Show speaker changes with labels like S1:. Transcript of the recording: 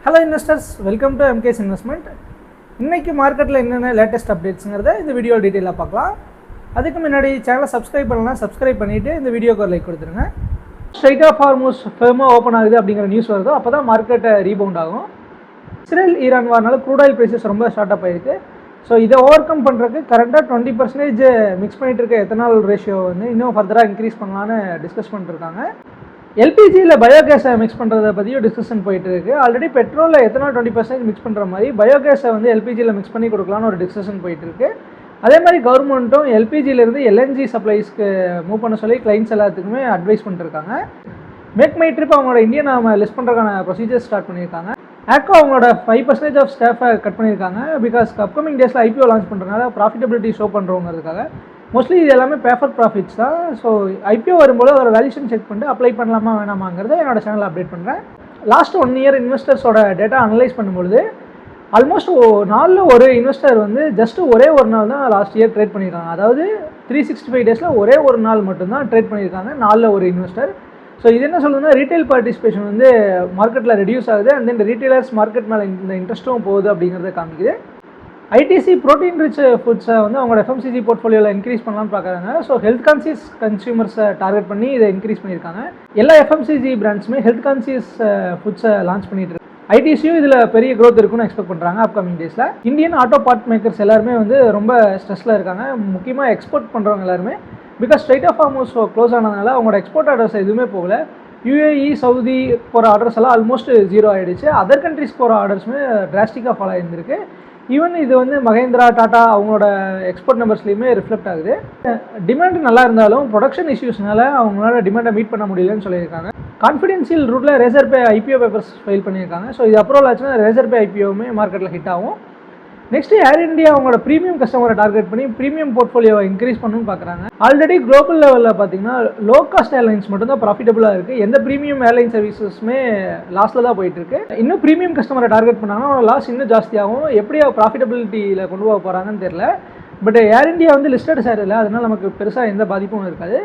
S1: Hello investors, welcome to MK's investment. இன்றைக்கி மார்க்கெட்டில் என்னென்ன லேட்டஸ்ட் அப்டேட்ஸுங்கிறத இந்த வீடியோ டீட்டெயிலாக பார்க்கலாம். அதுக்கு முன்னாடி சேனலை சப்ஸ்கிரைப் பண்ணலாம், சப்ஸ்கிரைப் பண்ணிவிட்டு இந்த வீடியோக்கு ஒரு லைக் கொடுத்துருங்க. ஸ்ட்ரைட் ஆஃப் ஹார்மோஸ் ஃபேமாக ஓப்பன் ஆகுது அப்படிங்கிற நியூஸ் வருதோ அப்போ தான் மார்க்கெட்டை ரீபவுண்ட் ஆகும். இஸ்ரேல் ஈரான் வாரனால க்ரூட் ஆயில் ப்ரைஸஸ் ரொம்ப ஷார்ட் அப் ஆகிருக்கு. ஸோ இதை ஓவர் கம் பண்ணுறதுக்கு கரண்ட்டாக 20% மிக்ஸ் பண்ணிகிட்டு இருக்க எத்தனால் ரேஷியோ வந்து இன்னும் ஃபர்தராக இன்க்ரீஸ் பண்ணலான்னு டிஸ்கஸ் பண்ணிட்டுருக்காங்க. எல்பிஜியில் பயோகேஸை மிக்ஸ் பண்ணுறதை பற்றியும் டிஸ்கஷன் போயிட்டு இருக்குது. ஆல்ரெடி பெட்ரோலில் எத்தனால் 20% மிக்ஸ் பண்ணுற மாதிரி பயோகேஸை வந்து எல்பிஜியில் மிக்ஸ் பண்ணி கொடுக்கலான்னு ஒரு டிஸ்கஷன் போயிட்டுருக்கு. அதே மாதிரி கவர்மெண்ட்டும் எல்பிஜியிலேருந்து எல்என்ஜி சப்ளைஸ்க்கு மூவ் பண்ண சொல்லி கிளைண்ட்ஸ் எல்லாத்துக்குமே அட்வைஸ் பண்ணிட்டுருக்காங்க. மேக் மை ட்ரிப் அவங்களோட இந்தியா நாம லிஸ்ட் பண்ணுறதுக்கான ப்ரொசீஜர் ஸ்டார்ட் பண்ணியிருக்காங்க. ஆக்கோ அவங்களோட 5% ஆஃப் ஸ்டாஃபை கட் பண்ணியிருக்காங்க. பிகாஸ் அப்கமிங் டேஸில் ஐபிஓ லான்ச் பண்ணுறதுனால ப்ராஃபிட்டபிலிட்டி ஷோ பண்ணுறவங்கிறதுக்காக. மோஸ்ட்லி இது எல்லாமே பேஃபர் ப்ராஃபிட்ஸ் தான். ஸோ ஐபிஓ வரும்போது ஒரு வேல்யூஷன் செக் பண்ணிட்டு அப்ளை பண்ணலாமா வேணாமாங்கிறத என்னோட சேனலில் அப்டேட் பண்ணுறேன். லாஸ்ட் 1 இயர் இன்வெஸ்டர்ஸோட டேட்டா அனலைஸ் பண்ணும்பொழுது ஆல்மோஸ்ட் 4 ஒரு இன்வெஸ்டர் வந்து ஜஸ்ட் ஒரே ஒரு நாள் தான் லாஸ்ட் இயர் ட்ரேட் பண்ணியிருக்காங்க. அதாவது 365 டேஸில் ஒரே ஒரு நாள் மட்டும்தான் ட்ரேட் பண்ணியிருக்காங்க 4 ஒரு இன்வெஸ்டர். ஸோ இது என்ன சொல்லுதுன்னா, ரீட்டைல் பார்ட்டிசிபேஷன் வந்து மார்க்கெட்டில் ரெடியூஸ் ஆகுது. அண்ட் தென் ரீட்டைலர்ஸ் மார்க்கெட் மேலே இந்த இன்ட்ரெஸ்ட்டும் போகுது அப்படிங்கிறத காமிக்குது. ஐடிசி ப்ரோட்டீன் ரிச் ஃபுட்ஸை வந்து அவங்களோட எஃப்எம்சிஜி போர்ட்ஃபோலியோவில் இன்க்ரீஸ் பண்ணலாம்னு பார்க்குறாங்க. ஸோ ஹெல்த் கான்சியஸ் கன்சியூமர்ஸை டார்கெட் பண்ணி இதை இன்க்ரீஸ் பண்ணியிருக்காங்க. எல்லா எஃப்எம்சிஜி பிராண்ட்ஸுமே ஹெல்த் கான்சியஸ் ஃபுட்ஸை லான்ச் பண்ணிட்டு இருக்கு. ஐடிசியும் இதில் பெரிய க்ரோத் இருக்குன்னு எக்ஸ்பெக்ட் பண்ணுறாங்க அப்கமிங் டேஸில். இந்தியன் ஆட்டோ பார்ட் மேக்கர்ஸ் எல்லாருமே வந்து ரொம்ப ஸ்ட்ரெஸ்ஸில் இருக்காங்க. முக்கியமாக எக்ஸ்போர்ட் பண்ணுறவங்க எல்லாருமே. Because Strait of Hormuz close ஆனதுனால அவங்களோட எக்ஸ்போர்ட் ஆர்டர்ஸ் எதுவுமே போகல. யூஏஇ, சவுதி போகிற ஆர்டர்ஸ் எல்லாம் ஆல்மோஸ்ட் 0 ஆகிடுச்சு. அதர் கண்ட்ரிஸ் போகிற ஆர்டர்ஸுமே டிராஸ்டிக்காக ஃபாலோ ஆகிருந்திருக்கு. ஈவன் இது வந்து மகேந்திரா, டாடா அவங்களோட எக்ஸ்போர்ட் நம்பர்ஸ்லையுமே ரிஃப்ளெக்ட் ஆகுது. டிமாண்ட் நல்லா இருந்தாலும் ப்ரொடக்ஷன் இஷ்யூஸ்னால அவங்களால டிமாண்டை மீட் பண்ண முடியலன்னு சொல்லியிருக்காங்க. கான்ஃபிடென்ஷியல் ரூட்டில் ரேசர் பே ஐபிஓ பேப்பர்ஸ் ஃபைல் பண்ணியிருக்காங்க. ஸோ இது அப்ரூவல் ஆச்சுன்னா ரேசர் பே ஐபிஓவுமே மார்க்கெட்டில் ஹிட் ஆகும். நெக்ஸ்ட் ஏர் இந்தியா அவங்களோட ப்ரீமியம் கஸ்டமரை டார்கெட் பண்ணி ப்ரீமியம் போர்ட்ஃபோலியோவை இன்க்ரீஸ் பண்ணணும்னு பார்க்குறாங்க. ஆல்ரெடி குளோபல் லெவலில் பார்த்தீங்கன்னா லோ காஸ்ட் ஏர்லைன்ஸ் மட்டும் தான் ப்ராஃபிட்டபுளாக இருக்குது. எந்த ப்ரீமியம் ஏர்லைன் சர்வீசஸுமே லாஸ்ட்டில் தான் போயிட்டு இருக்கு. இன்னும் ப்ரீமியம் கஸ்டமரை டார்கெட் பண்ணாங்கன்னா லாஸ் இன்னும் ஜாஸ்தியாகும். எப்படி ப்ராஃபிட்டபிலிட்டியில் கொண்டு போக போகிறாங்கன்னு தெரியல. பட் ஏர் இந்தியா வந்து லிஸ்டட் ஷேர் இல்லை, அதனால் நமக்கு பெருசாக எந்த பாதிப்பும் இருக்காது.